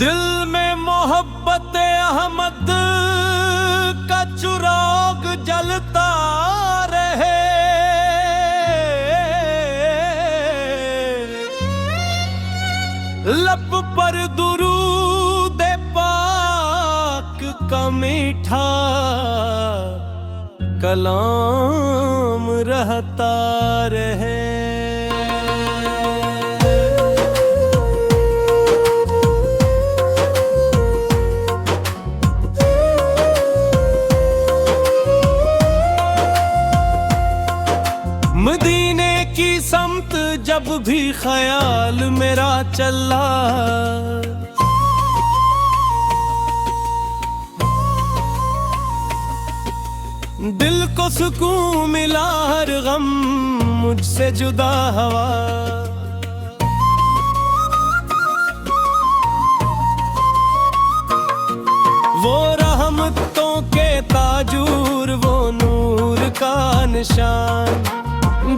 दिल में मोहब्बत अहमद का चिराग जलता रहे। लब पर दुरूद पाक का मीठा कलाम रहता रहे। मदीने की समत जब भी ख्याल मेरा चला, दिल को सुकून मिला हर गम मुझसे जुदा हवा। वो रहमतों के ताजूर, वो नूर का निशान,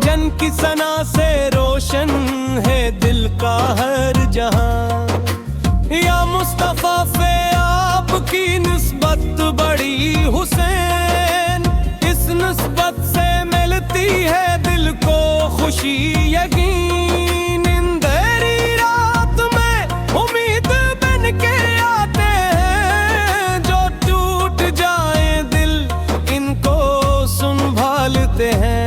जन की सना से रोशन है दिल का हर जहां। या मुस्तफा फे आपकी निस्बत बड़ी हुसैन, इस निस्बत से मिलती है दिल को खुशी यकीन। अंधेरी रात में उम्मीद बन के आते हैं, जो टूट जाए दिल इनको संभालते हैं।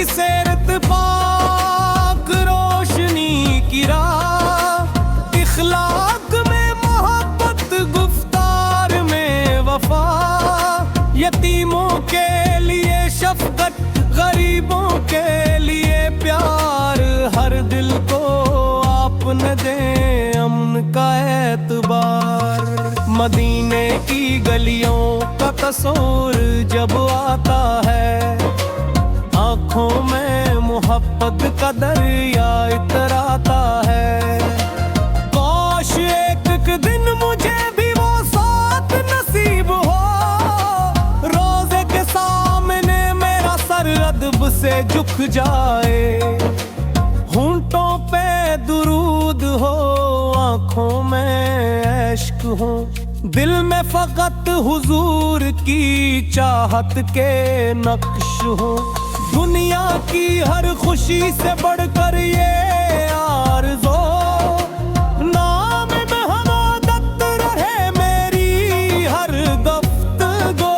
सेरत पाक रोशनी की राह, इखलाक में मोहब्बत, गुफ्तार में वफा। यतीमों के लिए शफकत, गरीबों के लिए प्यार, हर दिल को आपने दे अमन का एतबार। मदीने की गलियों का तस्वीर जब आता है, आँखों में मोहब्बत का दरिया इतराता है। काश एक दिन मुझे भी वो साथ नसीब हो, रोज़े के सामने मेरा सर अदब से झुक जाए। होंठों पे दुरूद हो, आँखों में इश्क हो, दिल में फकत हुजूर की चाहत के नक्श हो। दुनिया की हर खुशी से बढ़कर ये आरज़ू, नाम महमूद रहे मेरी हर गुफ्तगू।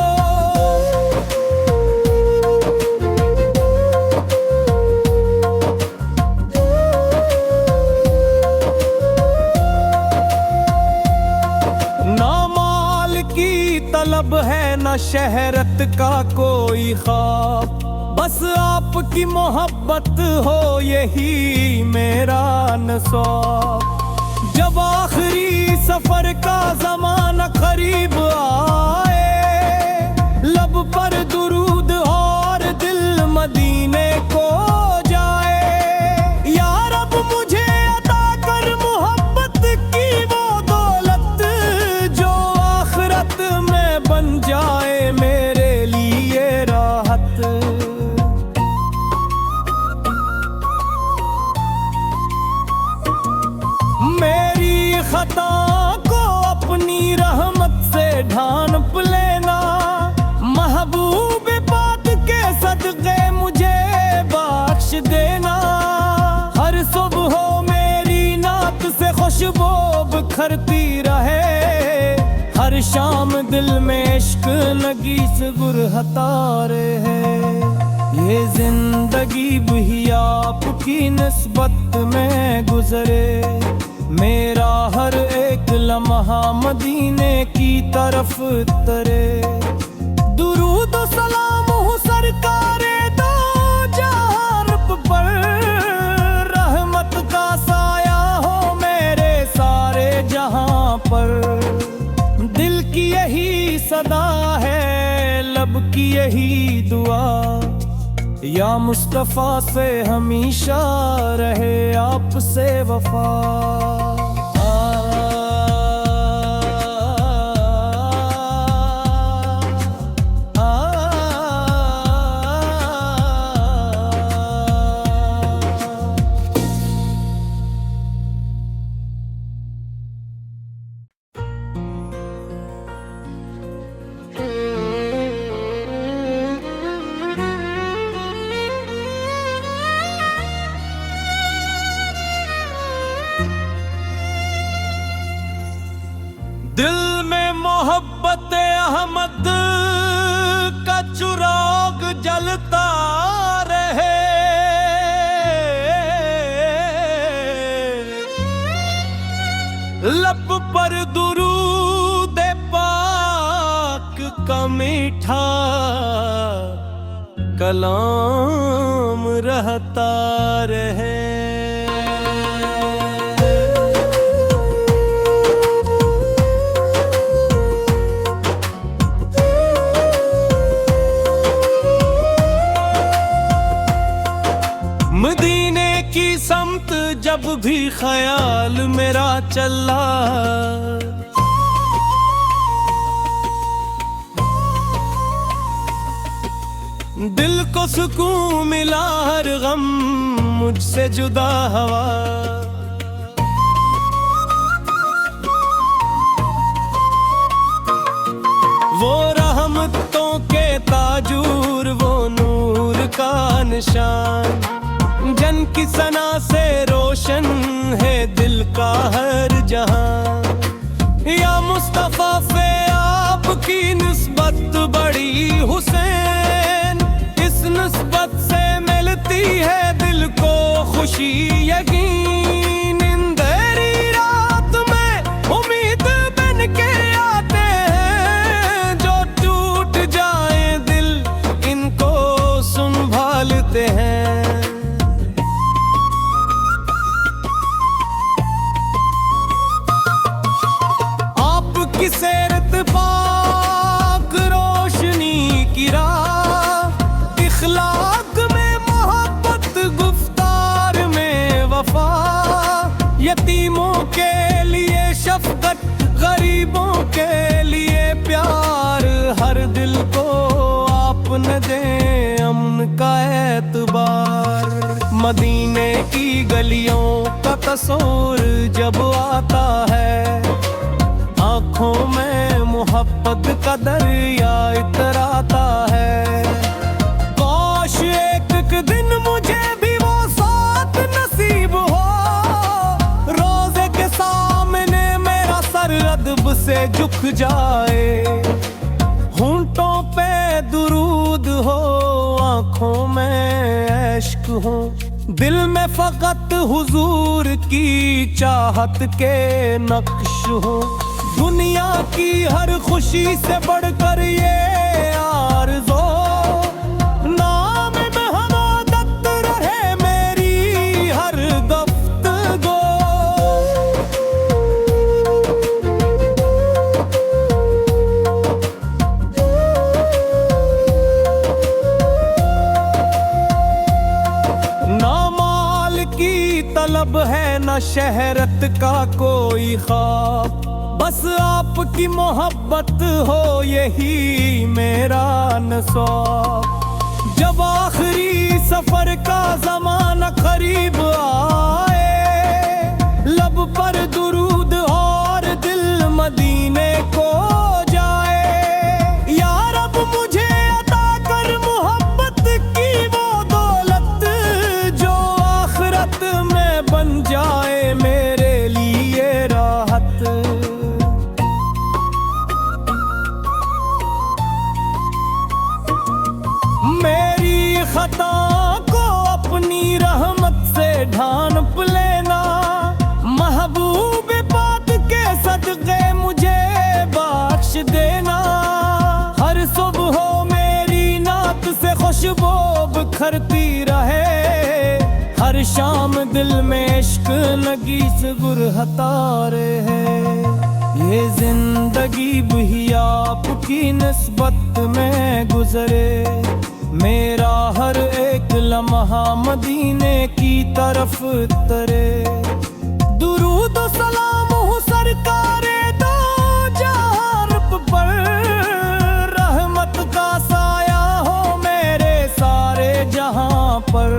ना माल की तलब है, ना शहरत का कोई ख्वाब, बस आपकी मोहब्बत हो यही मेरा नसाब। जब आखिरी सफर का जमाना करीब आए, लब पर दुरूद और दिल मदीने को जाए। या रब मुझे अता कर मोहब्बत की वो दौलत, जो आखिरत में बन जाए मेरे लिए राहत। मेरी खता को अपनी रहमत से ढांप लेना, महबूब पाक के सदक़े मुझे बख्श देना। हर सुबह मेरी नात से खुशबू बिखरती रहे, हर शाम दिल में इश्क लगी से गुरहतारे है। ये जिंदगी भी आपकी निस्बत में गुजरे, मेरा हर एक लम्हा मदीने की तरफ तरे। दुरूद सलाम हो सरकारे दो जहां पर, रहमत का साया हो मेरे सारे जहां पर। दिल की यही सदा है, लब की यही दुआ, या मुस्तफा से हमेशा रहे आपसे वफा। रहमत का चिराग जलता रहे, लब पर दुरूद पाक का मीठा कलाम रहता रहे। मदीने की समत जब भी ख्याल मेरा चला, दिल को सुकून मिला हर गम मुझसे जुदा हवा। वो रहमतों के ताजूर, वो नूर का निशान, जन की सना से रोशन है दिल का हर जहां। या मुस्तफा से आपकी निस्बत बड़ी हुसैन, इस निस्बत से मिलती है दिल को खुशी यकीन। अंधेरी रात में उम्मीद बन के आते हैं, जो टूट जाए दिल इनको संभालते हैं। सेरत पाक रोशनी की राह, इखलाक में मोहब्बत, गुफ्तार में वफा। यतीमों के लिए शफकत, गरीबों के लिए प्यार, हर दिल को आप न दें अमन का एतबार। मदीने की गलियों का तस्वीर जब आता है, आँखों में मोहब्बत का दरिया इतराता है। काश एक दिन मुझे भी वो साथ नसीब हो, रोज़े के सामने मेरा सर अदब से झुक जाए। होंठों पे दुरूद हो, आँखों में इश्क हो, दिल में फकत हुजूर की चाहत के नक्श हो। दुनिया की हर खुशी से बढ़कर ये आरज़ू, नाम महमूदत रहे मेरी हर गुफ्तगू। ना माल की तलब है, ना शहरत का कोई ख्वाब, बस आपकी मोहब्बत हो यही मेरा नस्वाब। जब आखिरी सफर का ज़माना करीब आए, लब पर दुरूद और दिल मदीने को जाए। या रब मुझे अता कर मोहब्बत की वो दौलत, जो आखिरत में बन जाए मेरे लिए राहत। मेरी खता को अपनी रहमत से ढांप लेना, महबूब पाक के सदक़े मुझे बख्श देना। हर सुबह मेरी नात से खुशबू बिखरती रहे, हर शाम दिल में इश्क लगी से गुरहतारे है। ये जिंदगी भी आपकी निस्बत में गुजरे, मेरा हर एक लम्हा मदीने की तरफ तरे। दुरूद सलाम हो सरकारे दो जहां पर, रहमत का साया हो मेरे सारे जहां पर।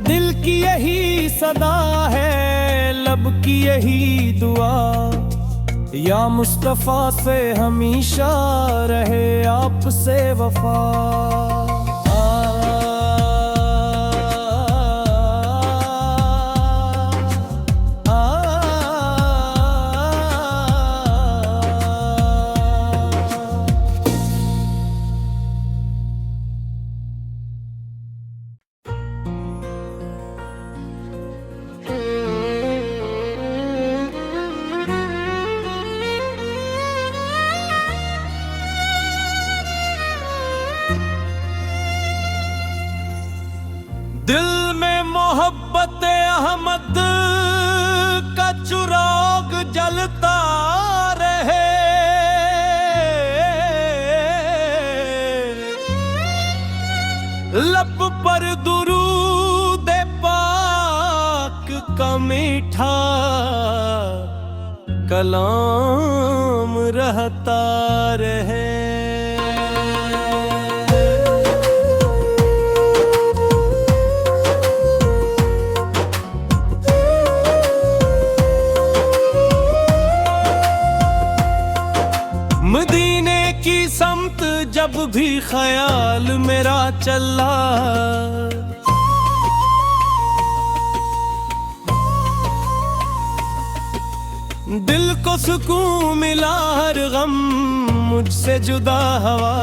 दिल की यही सदा है, लब की यही दुआ, या मुस्तफा से हमेशा रहे आपसे वफा। दिल में मोहब्बत अहमद का चिराग जलता रहे, लब पर दुरूद पाक का मीठा कलाम रहता रहे। मदीने की समत जब भी ख्याल मेरा चला, दिल को सुकून मिला, हर गम मुझसे जुदा हवा।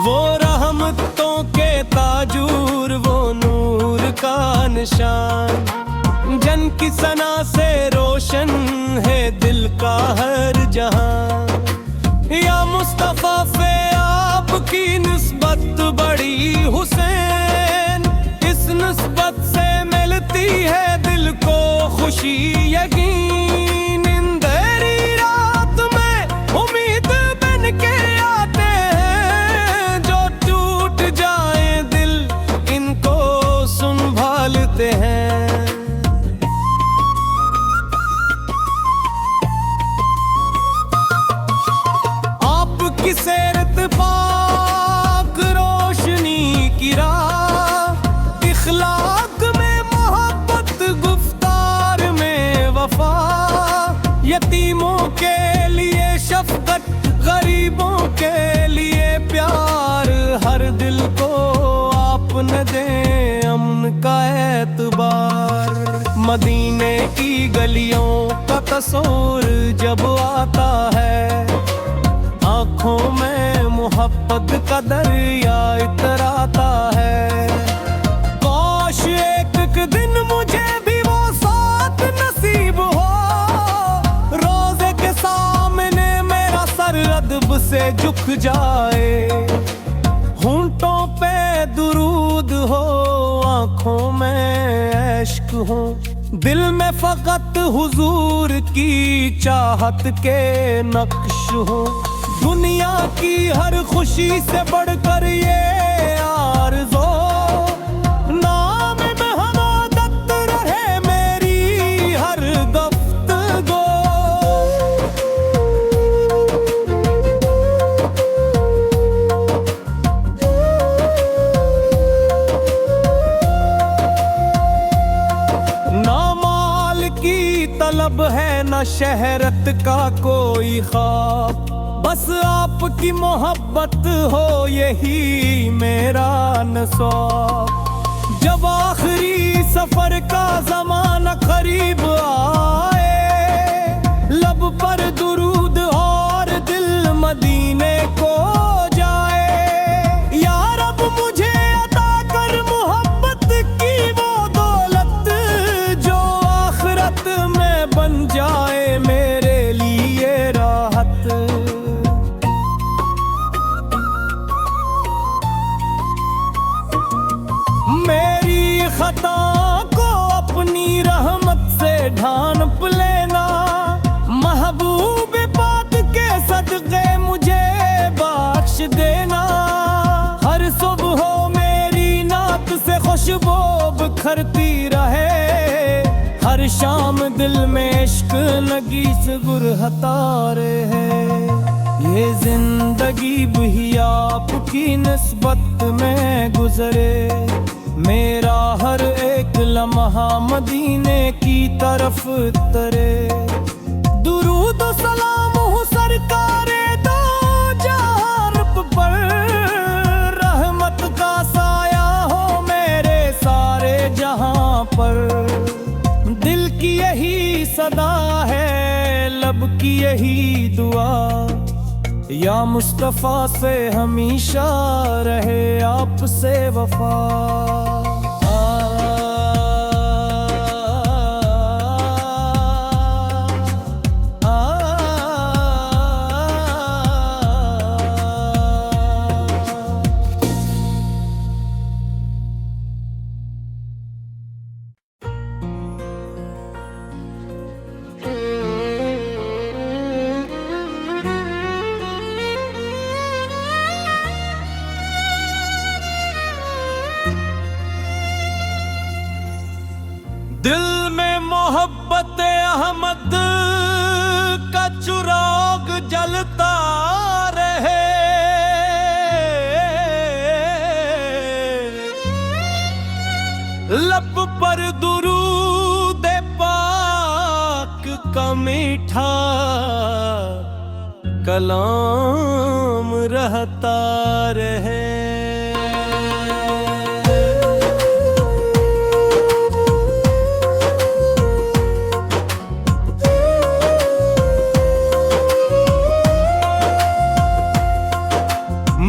वो रहमतों के ताजूर, वो नूर का निशान, जन की सना से रोशन है दिल का हर जहां। या मुस्तफा फे आपकी निस्बत बड़ी हुसैन, इस निस्बत से मिलती है दिल को खुशी यकीन। अंधेरी रात में उम्मीद बन के आते हैं, जो टूट जाए दिल इनको संभालते हैं। सेरत पाक रोशनी की राह, इखलाक में मोहब्बत, गुफ्तार में वफा। यतीमों के लिए शफकत, गरीबों के लिए प्यार, हर दिल को आप न दें अमन का एतबार। मदीने की गलियों का तस्वीर जब आता है, आँखों में मोहब्बत का दरिया इतराता है। काश एक दिन मुझे भी वो साथ नसीब हो, रोज़े के सामने मेरा सर अदब से झुक जाए। होंठों पे दुरूद हो, आँखों में इश्क हो, दिल में फकत हुजूर की चाहत के नक्श हो। दुनिया की हर खुशी से बढ़कर ये आरज़ू, नाम महमूदत रहे मेरी हर गुफ्तगू। ना माल की तलब है, ना शहरत का कोई ख्वाब, बस आपकी मोहब्बत हो यही मेरा नस्वाब। जब आखिरी सफर का ज़माना करीब आए, लब पर दुरूद और दिल मदीने को जाए। या रब मुझे अता कर मोहब्बत की वो दौलत, जो आखिरत में बन जाए मेरे लिए राहत। खता को अपनी रहमत से ढांप लेना, महबूब पाक के सदक़े मुझे बख्श देना। हर सुबह मेरी नात से खुशबू बिखरती रहे, हर शाम दिल में इश्क लगी से गुरहतारे है। ये जिंदगी भी आपकी निस्बत में गुजरे, मेरा हर एक लम्हा मदीने की तरफ तरे। दुरूद सलाम हो सरकारे दो जहां पर, रहमत का साया हो मेरे सारे जहां पर। दिल की यही सदा है, लब की यही दुआ, या मुस्तफा से हमेशा रहे आपसे वफा। जलता रहे। लब पर दुरूद पाक का मीठा कलाम रहता रहे।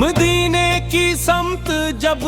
मदीने की समत जब